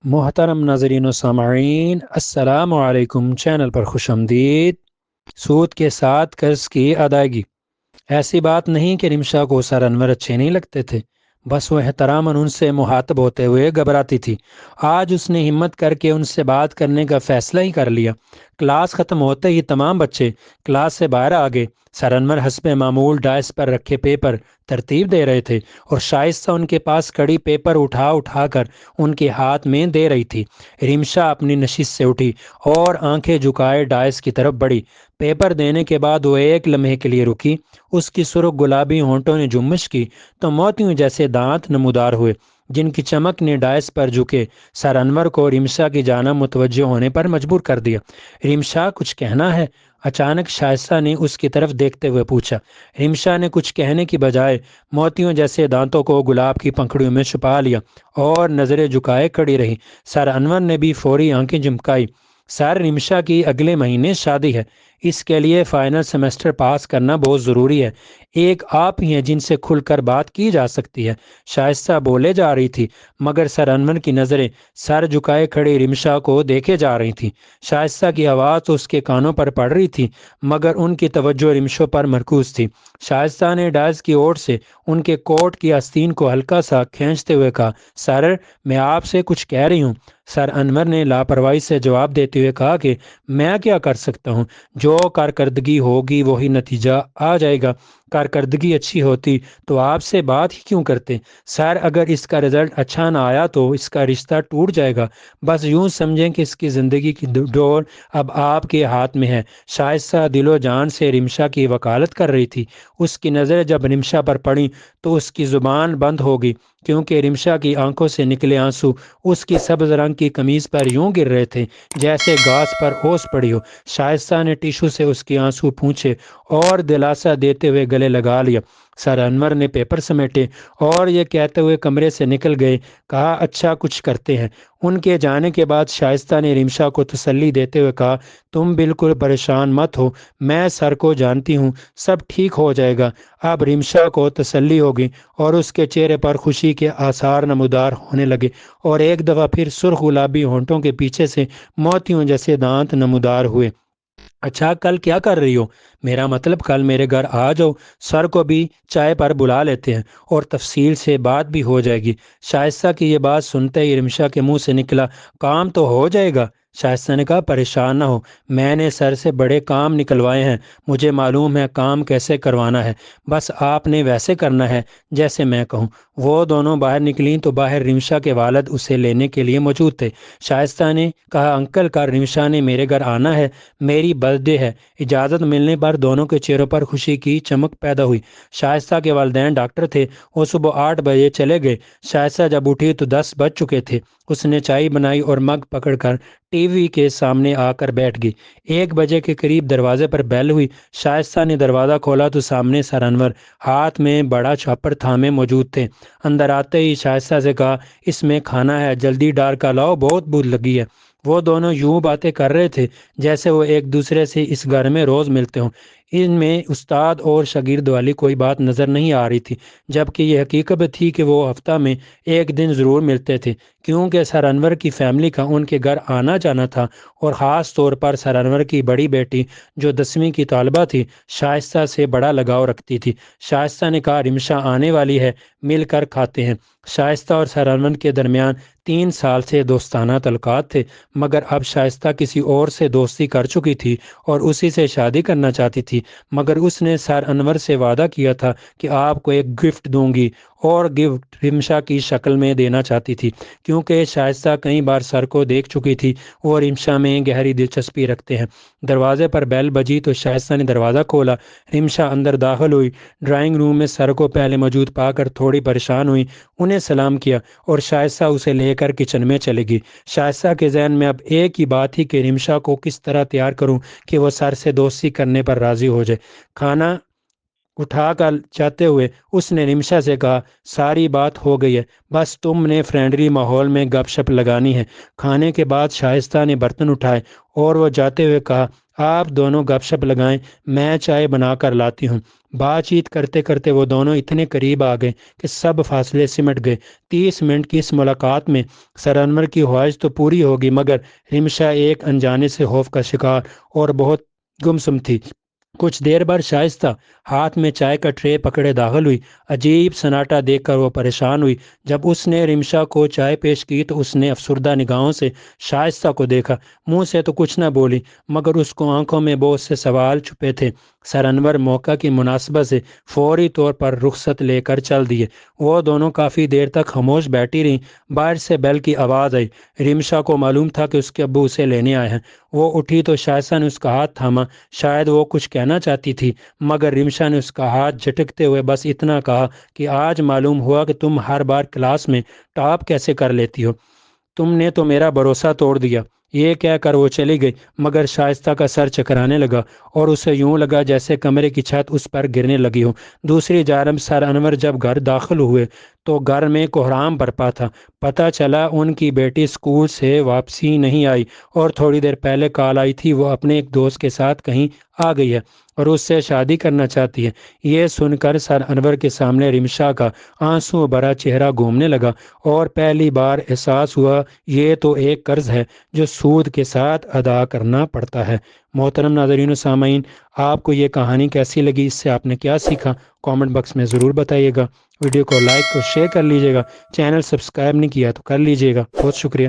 محترم ناظرین و سامعین، السلام علیکم۔ چینل پر خوش آمدید۔ سود کے ساتھ قرض کی ادائیگی۔ ایسی بات نہیں کہ رمشا کو سر انور اچھے نہیں لگتے تھے، بس وہ احتراماً ان سے مخاطب ہوتے ہوئے گھبراتی تھی۔ آج اس نے ہمت کر کے ان سے بات کرنے کا فیصلہ ہی کر لیا۔ کلاس ختم ہوتے ہی تمام بچے کلاس سے باہر آ گئے۔ سر انور حسب معمول ڈائس پر رکھے پیپر ترتیب دے رہے تھے اور شائستہ ان کے پاس کڑی پیپر اٹھا اٹھا کر ان کے ہاتھ میں دے رہی تھی۔ رمشا اپنی نشست سے اٹھی اور آنکھیں جھکائے ڈائس کی طرف بڑھی۔ پیپر دینے کے بعد وہ ایک لمحے کے لیے رکی۔ اس کی سرخ گلابی ہونٹوں نے جنبش کی تو موتیوں جیسے دانت نمودار ہوئے، جن کی چمک نے ڈائس پر جھکے سر انور کو رمشا کی جانب متوجہ ہونے پر مجبور کر دیا۔ رمشا، کچھ کہنا ہے؟ اچانک شائستہ نے اس کی طرف دیکھتے ہوئے پوچھا۔ رمشا نے کچھ کہنے کی بجائے موتیوں جیسے دانتوں کو گلاب کی پنکھڑیوں میں چھپا لیا اور نظریں جھکائے کھڑی رہی۔ سر انور نے بھی فوری آنکھیں جھمکائی۔ سر، رمشا کی اگلے مہینے شادی ہے، اس کے لیے فائنل سیمسٹر پاس کرنا بہت ضروری ہے۔ ایک آپ ہی ہیں جن سے کھل کر بات کی جا سکتی ہے۔ شائستہ بولے جا رہی تھی، مگر سر انور کی نظریں سر جھکائے کھڑی رمشا کو دیکھے جا رہی تھیں۔ شائستہ کی آواز تو اس کے کانوں پر پڑ رہی تھی، مگر ان کی توجہ رمشا پر مرکوز تھی۔ شائستہ نے ڈائس کی اوٹ سے ان کے کوٹ کی آستین کو ہلکا سا کھینچتے ہوئے کہا، سر، میں آپ سے کچھ کہہ رہی ہوں۔ سر انور نے لاپرواہی سے جواب دیتے ہوئے کہا کہ میں کیا کر سکتا ہوں؟ جو کارکردگی ہوگی وہی نتیجہ آ جائے گا۔ کارکردگی اچھی ہوتی تو آپ سے بات ہی کیوں کرتے؟ سر، اگر اس کا رزلٹ اچھا نہ آیا تو اس کا رشتہ ٹوٹ جائے گا۔ بس یوں سمجھیں کہ اس کی زندگی کی ڈور اب آپ کے ہاتھ میں ہے۔ شائستہ دل و جان سے رمشا کی وکالت کر رہی تھی۔ اس کی نظریں جب رمشا پر پڑیں تو اس کی زبان بند ہو گئی، کیونکہ رمشا کی آنکھوں سے نکلے آنسو اس کی سبز رنگ کی قمیض پر یوں گر رہے تھے جیسے گھاس پر اوس پڑی ہو۔ شائستہ نے ٹیشو سے اس کی آنسو پونچھے اور دلاسا دیتے ہوئے گلے لگا لیا۔ سر انور نے پیپر سمیٹے اور یہ کہتے ہوئے کمرے سے نکل گئے، کہا، اچھا، کچھ کرتے ہیں۔ ان کے جانے کے بعد شائستہ نے رمشا کو تسلی دیتے ہوئے کہا، تم بالکل پریشان مت ہو، میں سر کو جانتی ہوں، سب ٹھیک ہو جائے گا۔ اب رمشا کو تسلی ہوگی اور اس کے چہرے پر خوشی کے آثار نمودار ہونے لگے اور ایک دفعہ پھر سرخ گلابی ہونٹوں کے پیچھے سے موتیوں جیسے دانت نمودار ہوئے۔ اچھا، کل کیا کر رہی ہو؟ میرا مطلب کل میرے گھر آ جاؤ، سر کو بھی چائے پر بلا لیتے ہیں اور تفصیل سے بات بھی ہو جائے گی۔ شائستہ کی یہ بات سنتے ہی رمشا کے منہ سے نکلا، کام تو ہو جائے گا؟ شائستہ نے کہا، پریشان نہ ہو، میں نے سر سے بڑے کام نکلوائے ہیں، مجھے معلوم ہے کام کیسے کروانا ہے، بس آپ نے ویسے کرنا ہے جیسے میں کہوں۔ وہ دونوں باہر نکلیں تو باہر رمشا کے والد اسے لینے کے لیے موجود تھے۔ شائستہ نے کہا، انکل، کا رمشا نے میرے گھر آنا ہے، میری برتھ ڈے ہے۔ اجازت ملنے پر دونوں کے چہروں پر خوشی کی چمک پیدا ہوئی۔ شائستہ کے والدین ڈاکٹر تھے، وہ صبح 8 بجے چلے گئے۔ شائستہ جب اٹھی تو 10 بج چکے تھے۔ اس نے چائے بنائی اور مگ پکڑ کر ٹی وی کے سامنے آ کر بیٹھ گئی۔ 1 بجے کے قریب دروازے پر بیل ہوئی۔ شائستہ نے دروازہ کھولا تو سامنے سر انور ہاتھ میں بڑا چھاپڑ تھامے موجود تھے۔ اندر آتے ہی شائستہ سے کہا، اس میں کھانا ہے، جلدی ڈال کر لاؤ، بہت بھوک لگی ہے۔ وہ دونوں یوں باتیں کر رہے تھے جیسے وہ ایک دوسرے سے اس گھر میں روز ملتے ہوں۔ ان میں استاد اور شاگرد والی کوئی بات نظر نہیں آ رہی تھی، جبکہ یہ حقیقت تھی کہ وہ ہفتہ میں ایک دن ضرور ملتے تھے، کیونکہ سر انور کی فیملی کا ان کے گھر آنا جانا تھا، اور خاص طور پر سر انور کی بڑی بیٹی جو 10ویں کی طالبہ تھی، شائستہ سے بڑا لگاؤ رکھتی تھی۔ شائستہ نے کہا، رمشا آنے والی ہے، مل کر کھاتے ہیں۔ شائستہ اور سر انور کے درمیان 3 سال سے دوستانہ تعلقات تھے، مگر اب شائستہ کسی اور سے دوستی کر چکی تھی اور اسی سے شادی کرنا چاہتی تھی، مگر اس نے سر انور سے وعدہ کیا تھا کہ آپ کو ایک گفٹ دوں گی، اور گفٹ رمشا کی شکل میں دینا چاہتی تھی، کیونکہ شائستہ کئی بار سر کو دیکھ چکی تھی، وہ رمشا میں گہری دلچسپی رکھتے ہیں۔ دروازے پر بیل بجی تو شائستہ نے دروازہ کھولا۔ رمشا اندر داخل ہوئی۔ ڈرائنگ روم میں سر کو پہلے موجود پا کر تھوڑی پریشان ہوئی، انہیں سلام کیا اور شائستہ اسے لے کر کچن میں چلے گی۔ شائستہ کے ذہن میں اب ایک ہی بات تھی کہ رمشا کو کس طرح تیار کروں کہ وہ سر سے دوستی کرنے پر راضی ہو جائے۔ کھانا اٹھا کر جاتے ہوئے اس نے رمشا سے کہا، ساری بات ہو گئی ہے، بس تم نے فرینڈلی ماحول میں گپ شپ لگانی ہے۔ کھانے کے بعد شائستہ نے برتن اٹھائے اور وہ جاتے ہوئے کہا، آپ دونوں گپ شپ لگائیں، میں چائے بنا کر لاتی ہوں۔ بات چیت کرتے کرتے وہ دونوں اتنے قریب آ گئے کہ سب فاصلے سمٹ گئے۔ 30 منٹ کی اس ملاقات میں سر انور کی خواہش تو پوری ہوگی، مگر رمشا ایک انجانے سے خوف کا شکار اور بہت گمسم تھی۔ کچھ دیر بعد شائستہ ہاتھ میں چائے کا ٹرے پکڑے داخل ہوئی۔ عجیب سناٹا دیکھ کر وہ پریشان ہوئی۔ جب اس نے رمشا کو چائے پیش کی تو اس نے افسردہ نگاہوں سے شائستہ کو دیکھا۔ منہ سے تو کچھ نہ بولی، مگر اس کو آنکھوں میں بہت سے سوال چھپے تھے۔ سر انور موقع کی مناسبت سے فوری طور پر رخصت لے کر چل دیے۔ وہ دونوں کافی دیر تک خاموش بیٹھی رہیں۔ باہر سے بیل کی آواز آئی۔ رمشا کو معلوم تھا کہ اس کے ابو اسے لینے آئے ہیں۔ وہ اٹھی تو شائستہ نے اس کا ہاتھ تھاما۔ شاید وہ کچھ کہنا چاہتی تھی، مگر رمشا نے اس کا ہاتھ جھٹکتے ہوئے بس اتنا کہا کہ آج معلوم ہوا کہ تم ہر بار کلاس میں ٹاپ کیسے کر لیتی ہو۔ تم نے تو میرا بھروسہ توڑ دیا۔ یہ کہہ کر وہ چلی گئی، مگر شائستہ کا سر چکرانے لگا اور اسے یوں لگا جیسے کمرے کی چھت اس پر گرنے لگی ہو۔ دوسری جانب سر انور جب گھر داخل ہوئے تو گھر میں کوہرام برپا تھا۔ پتہ چلا ان کی بیٹی اسکول سے واپسی نہیں آئی اور تھوڑی دیر پہلے کال آئی تھی وہ اپنے ایک دوست کے ساتھ کہیں آ گئی ہے اور اس سے شادی کرنا چاہتی ہے۔ یہ سن کر سر انور کے سامنے رمشا کا آنسو بھرا چہرہ گھومنے لگا اور پہلی بار احساس ہوا یہ تو ایک قرض ہے جو سود کے ساتھ ادا کرنا پڑتا ہے۔ محترم ناظرین و سامعین، آپ کو یہ کہانی کیسی لگی؟ اس سے آپ نے کیا سیکھا؟ کامنٹ باکس میں ضرور بتائیے گا۔ ویڈیو کو لائک اور شیئر کر لیجیے گا۔ چینل سبسکرائب نہیں کیا تو کر لیجیے گا۔ بہت شکریہ۔